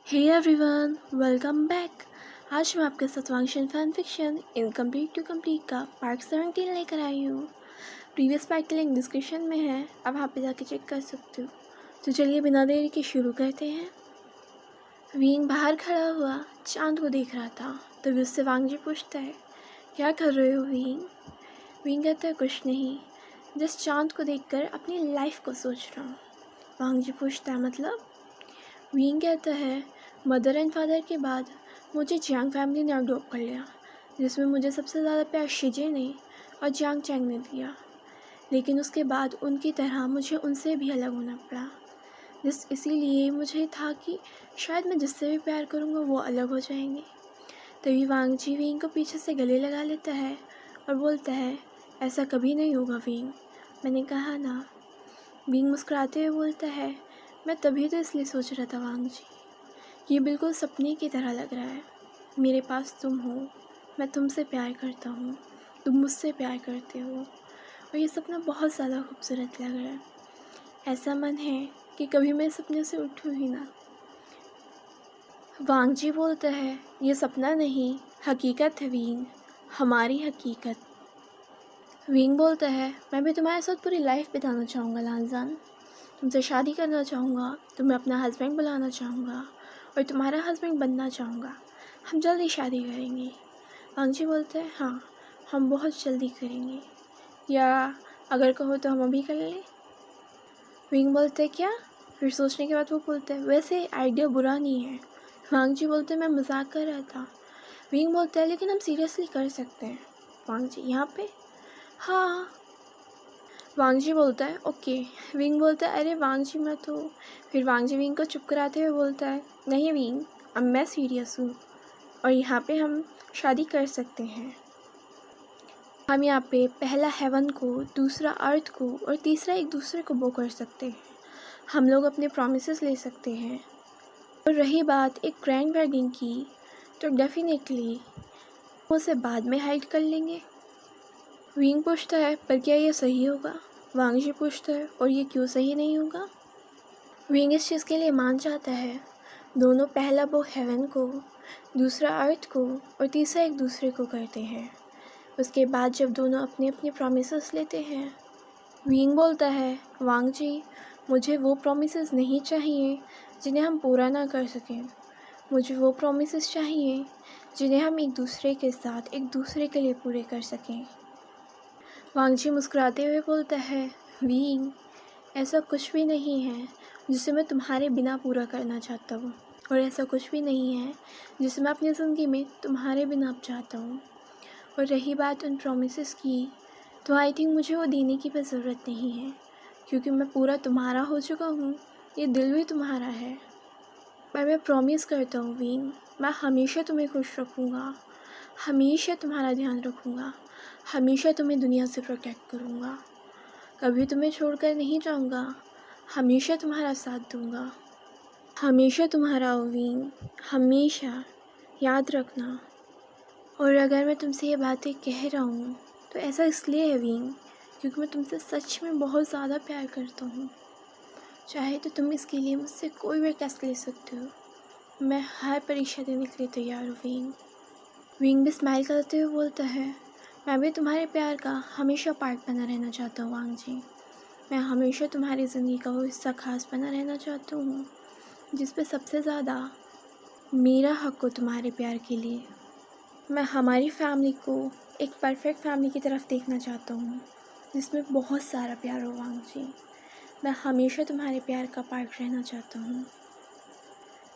Hey everyone, welcome back. आज मैं आपके साथ Wangxian fan fiction incomplete to complete का पार्ट 17 लेकर आई हूँ। प्रीवियस पार्ट के लिंक डिस्क्रिप्शन में है, आप वहाँ पे जाके चेक कर सकते हो। तो चलिए बिना देरी के शुरू करते हैं। विंग बाहर खड़ा हुआ चांद को देख रहा था, तभी उससे वांग जी पूछता है, क्या कर रहे हो विंग? विंग कहता है, कुछ नहीं, जस्ट चांद को देखकर अपनी लाइफ को सोच रहा हूँ। वांग जी पूछता है, मतलब? विंग कहता है, मदर एंड फादर के बाद मुझे जियांग फैमिली ने अडॉप्ट कर लिया, जिसमें मुझे सबसे ज़्यादा प्यार शिजे ने और जियांग चैंग ने दिया। लेकिन उसके बाद उनकी तरह मुझे उनसे भी अलग होना पड़ा। इसीलिए मुझे था कि शायद मैं जिससे भी प्यार करूँगा वो अलग हो जाएंगे। तभी वांग जी विंग को पीछे से गले लगा लेता है और बोलता है, ऐसा कभी नहीं होगा विंग, मैंने कहा ना। विंग मुस्कुराते हुए बोलता है, मैं तभी तो इसलिए सोच रहा था वांग जी, ये बिल्कुल सपने की तरह लग रहा है। मेरे पास तुम हो, मैं तुमसे प्यार करता हूँ, तुम मुझसे प्यार करते हो, और ये सपना बहुत ज़्यादा खूबसूरत लग रहा है। ऐसा मन है कि कभी मैं सपने से उठूँ ही ना। वांग जी बोलता है, ये सपना नहीं, हकीकत है विंग, हमारी हकीकत। विंग बोलता है, मैं भी तुम्हारे साथ पूरी लाइफ बिताना चाहूँगा लांजान, तुमसे शादी करना चाहूँगा, तुम्हें अपना हस्बैंड बुलाना चाहूँगा और तुम्हारा हस्बैंड बनना चाहूँगा। हम जल्दी शादी करेंगे। वांग जी बोलते हैं, हाँ, हम बहुत जल्दी करेंगे, या अगर कहो तो हम अभी कर लें। विंग बोलते हैं, क्या? फिर सोचने के बाद वो बोलते हैं, वैसे आइडिया बुरा नहीं है। वांग जी बोलते हैं, मैं मजाक कर रहा था। विंग बोलता है, लेकिन हम सीरियसली कर सकते हैं। वांग जी, यहाँ पे? हाँ। वांग जी बोलता है, ओके। विंग बोलता है, अरे वांग जी मैं तो। फिर वांग जी विंग को चुप कराते हुए बोलता है, नहीं विंग, अब मैं सीरियस हूँ और यहाँ पे हम शादी कर सकते हैं। हम यहाँ पे पहला हेवन को, दूसरा अर्थ को और तीसरा एक दूसरे को बो कर सकते हैं। हम लोग अपने प्रॉमिसेस ले सकते हैं। और रही बात एक ग्रैंड वेडिंग की, तो डेफिनेटली उसे बाद में हाइड कर लेंगे। विंग पूछता है, पर क्या ये सही होगा? वांग जी पूछता है, और ये क्यों सही नहीं होगा? विंग इस चीज़ के लिए मान जाता है, दोनों पहला वो हेवन को, दूसरा अर्थ को और तीसरा एक दूसरे को करते हैं। उसके बाद जब दोनों अपने अपने प्रॉमिसेस लेते हैं, विंग बोलता है, वांग जी, मुझे वो प्रॉमिसेस नहीं चाहिए जिन्हें हम पूरा ना कर सकें। मुझे वो प्रॉमिसेस चाहिए जिन्हें हम एक दूसरे के साथ एक दूसरे के लिए पूरे कर सकें। वांग जी मुस्कुराते हुए बोलता है, विंग, ऐसा कुछ भी नहीं है जिसे मैं तुम्हारे बिना पूरा करना चाहता हूँ, और ऐसा कुछ भी नहीं है जिसे मैं अपनी ज़िंदगी में तुम्हारे बिना अब चाहता हूँ। और रही बात उन प्रॉमिसेस की, तो आई थिंक मुझे वो देने की भी ज़रूरत नहीं है, क्योंकि मैं पूरा तुम्हारा हो चुका हूँ, ये दिल भी तुम्हारा है। पर मैं प्रॉमिस करता हूँ विंग, मैं हमेशा तुम्हें खुश रखूँगा, हमेशा तुम्हारा ध्यान रखूँगा, हमेशा तुम्हें दुनिया से प्रोटेक्ट करूँगा, कभी तुम्हें छोड़कर नहीं जाऊँगा, हमेशा तुम्हारा साथ दूँगा, हमेशा तुम्हारा विंग, हमेशा, याद रखना। और अगर मैं तुमसे ये बातें कह रहा हूँ तो ऐसा इसलिए है विंग, क्योंकि मैं तुमसे सच में बहुत ज़्यादा प्यार करता हूँ। चाहे तो तुम इसके लिए मुझसे कोई भी टेस्ट ले सकते हो, मैं हर परीक्षा देने के लिए तैयार हूँ विंग। विंग भी स्माइल करते हुए बोलता है, मैं भी तुम्हारे प्यार का हमेशा पार्ट बना रहना चाहता हूँ वांग जी। मैं हमेशा तुम्हारी ज़िंदगी का वो हिस्सा खास बना रहना चाहता हूँ जिस पे सबसे ज़्यादा मेरा हक हो तुम्हारे प्यार के लिए। मैं हमारी फैमिली को एक परफेक्ट फैमिली की तरफ देखना चाहता हूँ जिसमें बहुत सारा प्यार हो वांग जी। मैं हमेशा तुम्हारे प्यार का पार्ट रहना चाहता हूँ।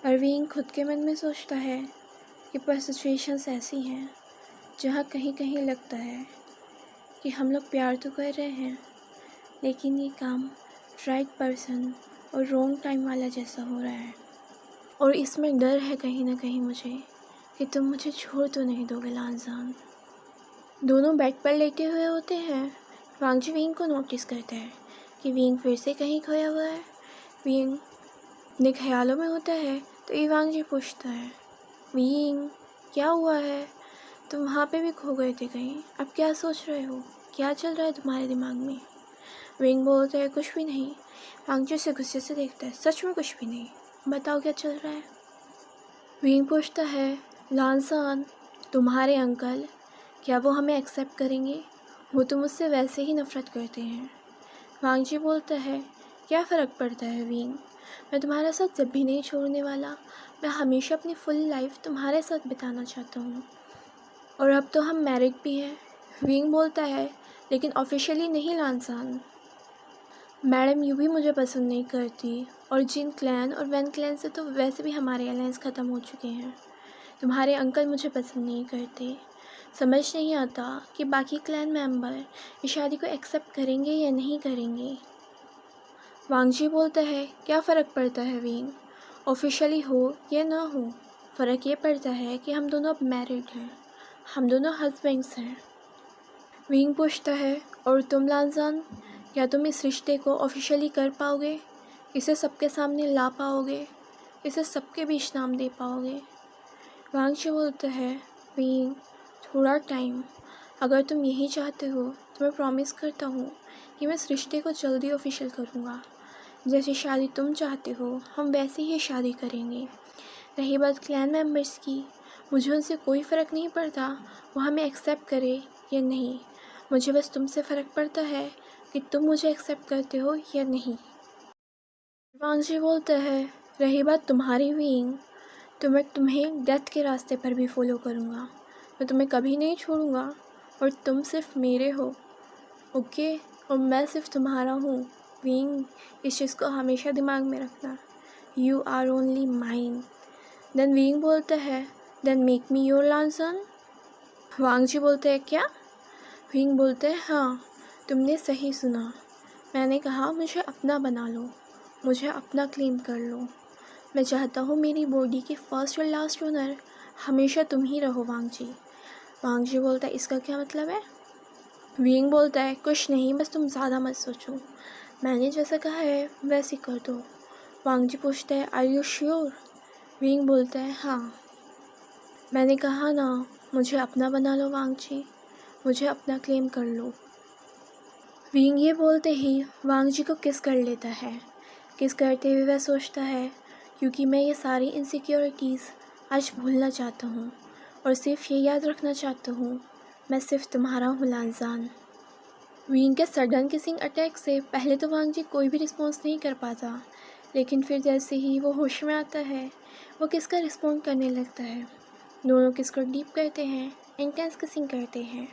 और विंग खुद के मन में सोचता है कि पर सिचुएशंस ऐसी हैं जहाँ कहीं कहीं लगता है कि हम लोग प्यार तो कर रहे हैं, लेकिन ये काम राइट पर्सन और रॉन्ग टाइम वाला जैसा हो रहा है। और इसमें डर है कहीं ना कहीं मुझे कि तुम मुझे छोड़ तो नहीं दोगे लांजान। दोनों बेड पर लेटे हुए होते हैं। वांग जी विंग को नोटिस करता है कि विंग फिर से कहीं खोया हुआ है। विंग अपने ख्यालों में होता है तो ये वांग जी पूछता है, विंग, क्या हुआ है? तुम वहाँ पे भी खो गए थे कहीं, अब क्या सोच रहे हो, क्या चल रहा है तुम्हारे दिमाग में? विंग बोलता है, कुछ भी नहीं। वांग जी उसे गुस्से से देखता है, सच में कुछ भी नहीं, बताओ क्या चल रहा है? विंग पूछता है, लानसान, तुम्हारे अंकल, क्या वो हमें एक्सेप्ट करेंगे? वो तो मुझसे वैसे ही नफ़रत करते हैं। वांगजी बोलता है, क्या फ़र्क पड़ता है विंग, मैं तुम्हारा साथ जब भी नहीं छोड़ने वाला। मैं हमेशा अपनी फुल लाइफ तुम्हारे साथ बिताना चाहता हूँ, और अब तो हम मैरिड भी हैं। विंग बोलता है, लेकिन ऑफिशियली नहीं लानसान। मैडम यूँ भी मुझे पसंद नहीं करती, और जिन क्लैन और वैन क्लैन से तो वैसे भी हमारे अलायंस ख़त्म हो चुके हैं। तुम्हारे अंकल मुझे पसंद नहीं करते। समझ नहीं आता कि बाकी क्लैन मेंबर इस शादी को एक्सेप्ट करेंगे या नहीं करेंगे। वांगजी बोलता है, क्या फ़र्क पड़ता है विंग, ऑफिशियली हो या ना हो। फ़र्क ये पड़ता है कि हम दोनों अब मैरिड हैं, हम दोनों हस्बैंड्स हैं। विंग पूछता है, और तुम लानजान, क्या तुम इस रिश्ते को ऑफिशियली कर पाओगे? इसे सबके सामने ला पाओगे? इसे सबके बीच नाम दे पाओगे? वांगजी बोलता है, विंग, थोड़ा टाइम, अगर तुम यही चाहते हो तो मैं प्रॉमिस करता हूँ कि मैं इस रिश्ते को जल्दी ऑफिशियल करूँगा। जैसी शादी तुम चाहते हो हम वैसी ही शादी करेंगे। रही बात क्लैन मेंबर्स की, मुझे उनसे कोई फ़र्क नहीं पड़ता वो हमें एक्सेप्ट करे या नहीं। मुझे बस तुमसे फ़र्क पड़ता है कि तुम मुझे एक्सेप्ट करते हो या नहीं। वांगजी बोलता है, रही बात तुम्हारी विंग, तो मैं तुम्हें डेथ के रास्ते पर भी फॉलो करूँगा। मैं तुम्हें कभी नहीं छोड़ूंगा, और तुम सिर्फ मेरे हो, ओके? और मैं सिर्फ तुम्हारा हूँ विंग, इस चीज़ को हमेशा दिमाग में रखना। You are only mine. Then Wing बोलता है, then make me your Lan Zhan. Wangji बोलते हैं, क्या? विंग बोलते हैं, हाँ, तुमने सही सुना। मैंने कहा मुझे अपना बना लो, मुझे अपना क्लेम कर लो। मैं चाहता हूँ मेरी बॉडी की फर्स्ट और लास्ट ओनर हमेशा तुम ही रहो वांगजी। वांगजी बोलता है, इसका क्या मतलब है? विंग बोलता है, कुछ नहीं, बस तुम ज़्यादा मत सोचो, मैंने जैसा कहा है वैसे कर दो। वांगजी पूछता है, आर यू श्योर? विंग बोलता है, हाँ, मैंने कहा ना, मुझे अपना बना लो वांगजी, मुझे अपना क्लेम कर लो। विंग ये बोलते ही वांगजी को किस कर लेता है। किस करते हुए वह सोचता है, क्योंकि मैं ये सारी इनसिक्योरिटीज़ आज भूलना चाहता हूँ, और सिर्फ ये याद रखना चाहता हूँ, मैं सिर्फ तुम्हारा हूँ लानजान। विंग के सडन किसिंग अटैक से पहले तो वांगजी कोई भी रिस्पॉन्स नहीं कर पाता, लेकिन फिर जैसे ही वो होश में आता है वो किस का रिस्पॉन्ड करने लगता है। दोनों किस को डीप करते हैं, इंटेंस किसिंग करते हैं,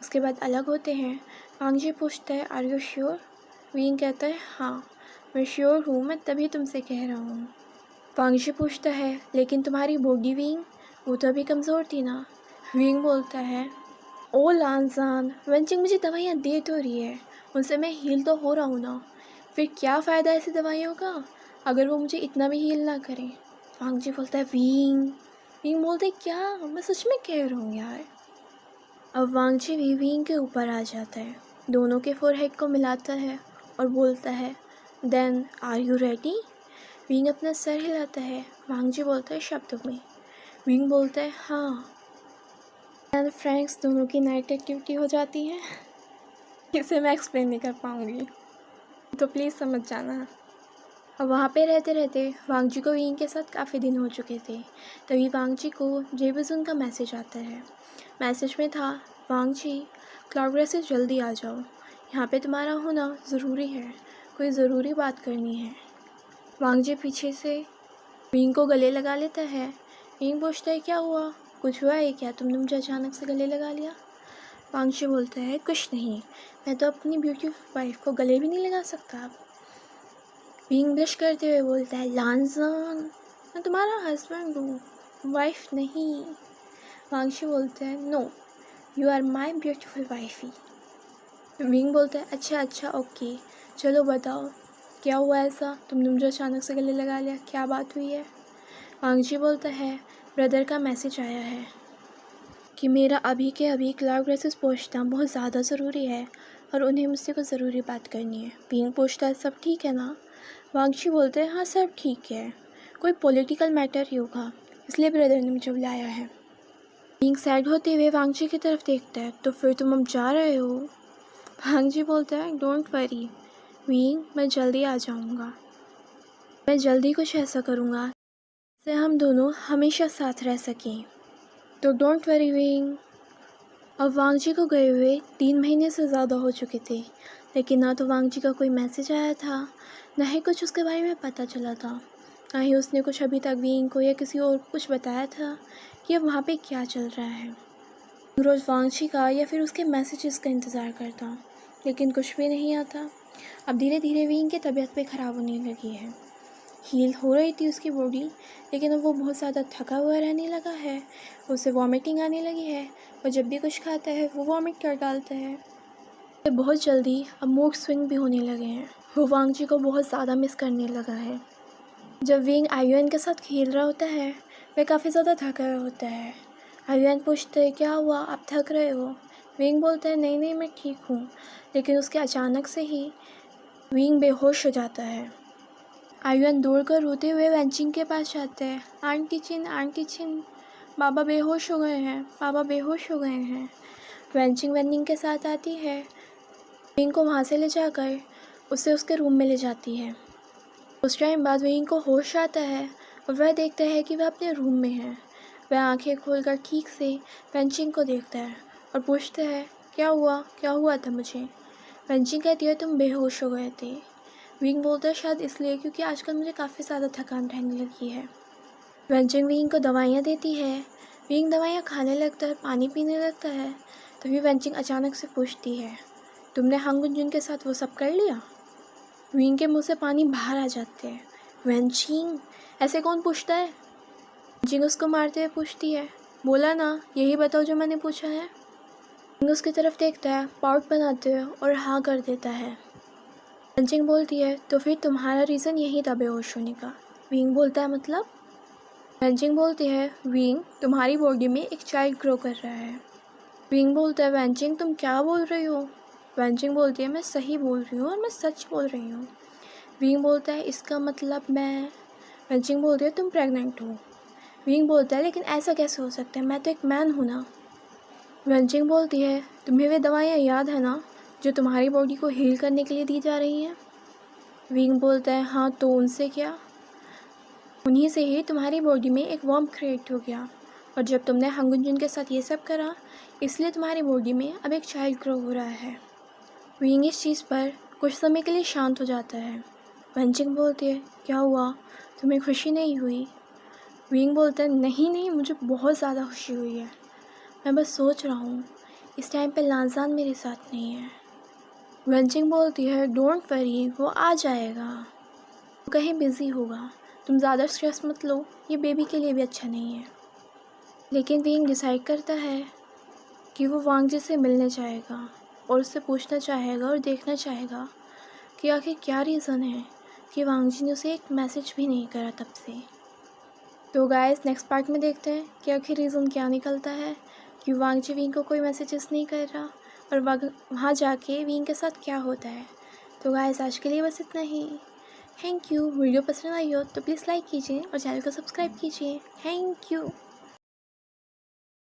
उसके बाद अलग होते हैं। वांगजी पूछता है, आर यू श्योर? विंग कहता है, हाँ, मैं श्योर हूँ, मैं तभी तुमसे कह रहा हूँ। वांगजी पूछता है, लेकिन तुम्हारी बॉडी विंग, वो तो अभी कमज़ोर थी ना? विंग बोलता है, ओ लानजान, वेंचिंग मुझे दवाइयाँ दे तो रही है, उनसे मैं हील तो हो रहा हूँ ना, फिर क्या फ़ायदा ऐसी दवाइयों का अगर वो मुझे इतना भी हील ना करें। वांगजी बोलता है, विंग। विंग बोलते है, क्या, मैं सच में कह रहा हूँ यार। अब वांगजी भी विंग के ऊपर आ जाता है, दोनों के फोरहेड को मिलाता है और बोलता है, then are you ready? Wing अपना सर हिलाता है। वांगजी बोलता है शब्दों में। विंग बोलता है, हाँ। एंड फ्रेंड्स, दोनों की नाइट एक्टिविटी हो जाती है। इसे मैं एक्सप्लेन नहीं कर पाऊँगी, तो प्लीज़ समझ जाना। और वहाँ पे रहते रहते वांगजी को विंग के साथ काफ़ी दिन हो चुके थे। तभी वांगजी को जेबुजुन का मैसेज आता है। मैसेज में था, वांगजी, क्लाउड से जल्दी आ जाओ, यहाँ पे तुम्हारा होना ज़रूरी है, कोई ज़रूरी बात करनी है। वांगजी पीछे से विंग को गले लगा लेता है। विंग पूछता है, क्या हुआ, कुछ हुआ है क्या, तुमने मुझे अचानक से गले लगा लिया? वांगजी बोलता है, कुछ नहीं, मैं तो अपनी ब्यूटीफुल वाइफ को गले भी नहीं लगा सकता अब। विंग ब्लश करते हुए बोलता है, लानजान, मैं तुम्हारा हस्बैंड हूँ, वाइफ नहीं। वांगजी बोलता है, no, you are my beautiful wifey. Wing बोलता है, अच्छा अच्छा, ओके, चलो बताओ क्या हुआ ऐसा, तुमने मुझे अचानक से गले लगा लिया, क्या बात हुई है? वांगजी बोलता है, ब्रदर का मैसेज आया है कि मेरा अभी के अभी क्लाउड ग्रेसेस पहुँचना बहुत ज़्यादा ज़रूरी है, और उन्हें मुझसे कुछ ज़रूरी बात करनी है। विंग पूछता है, सब ठीक है ना? वांगजी बोलते हैं, हाँ सब ठीक है, कोई पॉलिटिकल मैटर ही होगा, इसलिए ब्रदर ने मुझे बुलाया है। विंग सैड होते हुए वांगजी की तरफ देखता है, तो फिर तुम अब जा रहे हो? वांगजी बोलता है, डोंट वरी विंग, मैं जल्दी आ जाऊँगा, मैं जल्दी कुछ ऐसा करूँगा से हम दोनों हमेशा साथ रह सकें। तो डोंट वरी विंग। अब वांग जी को गए हुए 3 महीने से ज़्यादा हो चुके थे, लेकिन ना तो वांग जी का कोई मैसेज आया था, ना ही कुछ उसके बारे में पता चला था, ना ही उसने कुछ अभी तक विंग को या किसी और को कुछ बताया था कि अब वहाँ पे क्या चल रहा है। रोज़ वांग जी का या फिर उसके मैसेजेस का इंतज़ार करता, लेकिन कुछ भी नहीं आता। अब धीरे धीरे विंग की तबीयत भी ख़राब होने लगी है। हील हो रही थी उसकी बॉडी, लेकिन अब वो बहुत ज़्यादा थका हुआ रहने लगा है। उसे वॉमिटिंग आने लगी है और जब भी कुछ खाता है वो वॉमिट कर डालता है। बहुत जल्दी अब मूड स्विंग भी होने लगे हैं। वो वांग जी को बहुत ज़्यादा मिस करने लगा है। जब विंग आयुन के साथ खेल रहा होता है, वह काफ़ी ज़्यादा थका हुआ होता है। आयुन पूछते है, क्या हुआ, आप थक रहे हो? विंग बोलता है, नहीं नहीं मैं ठीक हूँ। लेकिन उसके अचानक से ही विंग बेहोश हो जाता है। आयुन दौड़कर रोते हुए वेंचिंग के पास जाते हैं। आंटी चिन, बाबा बेहोश हो गए हैं, बाबा बेहोश हो गए हैं। वेंचिंग वेनिंग के साथ आती है। विंग को वहाँ से ले जाकर उसे उसके रूम में ले जाती है। उस टाइम बाद विंग को होश आता है और वह देखता है कि वह अपने रूम में है। वह आंखें खोलकर ठीक से वेंचिंग को देखता है और पूछता है, क्या हुआ था मुझे? वेंचिंग कहती है, तुम बेहोश हो गए थे। विंग बोलता है, शायद इसलिए क्योंकि आजकल मुझे काफ़ी ज़्यादा थकान रहने लगी है। वेंचिंग विंग को दवाइयाँ देती है। विंग दवाइयाँ खाने लगता है, पानी पीने लगता है। तभी वेंचिंग अचानक से पूछती है, तुमने हांगुनजुन के साथ वो सब कर लिया? विंग के मुंह से पानी बाहर आ जाते हैं। वेंचिंग, ऐसे कौन पूछता है? वेंचिंग उसको मारते हुए पूछती है, बोला ना, यही बताओ जो मैंने पूछा है। विंग उसकी तरफ देखता है, पाउट बनाते हुए और हाँ कर देता है। वेंचिंग बोलती है, तो फिर तुम्हारा रीज़न यही था बेहोश होने का? विंग बोलता है, मतलब? वेंचिंग बोलती है, विंग, तुम्हारी बॉडी में एक चाइल्ड ग्रो कर रहा है। विंग बोलता है, वेंचिंग तुम क्या बोल रही हो? वेंचिंग बोलती है, मैं सही बोल रही हूँ और मैं सच बोल रही हूँ। विंग बोलता है, इसका मतलब मैं? वेंचिंग बोलती है, तुम प्रेग्नेंट हो। विंग बोलता है, लेकिन ऐसा कैसे हो सकता है, मैं तो एक मैन हूँ ना। वेंचिंग बोलती है, तुम्हें वे दवाइयाँ याद है ना जो तुम्हारी बॉडी को हील करने के लिए दी जा रही हैं? विंग बोलता है, हाँ, तो उनसे क्या? उन्हीं से ही तुम्हारी बॉडी में एक वॉर्म क्रिएट हो गया, और जब तुमने हांगुनजुन के साथ ये सब करा, इसलिए तुम्हारी बॉडी में अब एक चाइल्ड ग्रो हो रहा है। विंग इस चीज़ पर कुछ समय के लिए शांत हो जाता है। वेंचिंग बोलती है, क्या हुआ, तुम्हें खुशी नहीं हुई? विंग बोलता है, नहीं, मुझे बहुत ज़्यादा खुशी हुई है। मैं बस सोच रहा हूँ, इस टाइम पे लांजान मेरे साथ नहीं है। वेंचिंग बोलती है, डोंट वरी, वो आ जाएगा, वो कहीं बिज़ी होगा, तुम ज़्यादा स्ट्रेस मत लो, ये बेबी के लिए भी अच्छा नहीं है। लेकिन विंग डिसाइड करता है कि वो वांग जी से मिलने जाएगा और उससे पूछना चाहेगा और देखना चाहेगा कि आखिर क्या रीज़न है कि वांग जी ने उसे एक मैसेज भी नहीं करा तब से। तो गाइस, नेक्स्ट पार्ट में देखते हैं कि आखिर रीज़न क्या निकलता है कि वांग जी विंग को कोई मैसेजेस नहीं कर रहा और वहाँ जाके विंग के साथ क्या होता है। तो गाइस, आज के लिए बस इतना ही। Thank you. वीडियो पसंद आई हो तो प्लीज़ लाइक कीजिए और चैनल को सब्सक्राइब कीजिए। Thank you.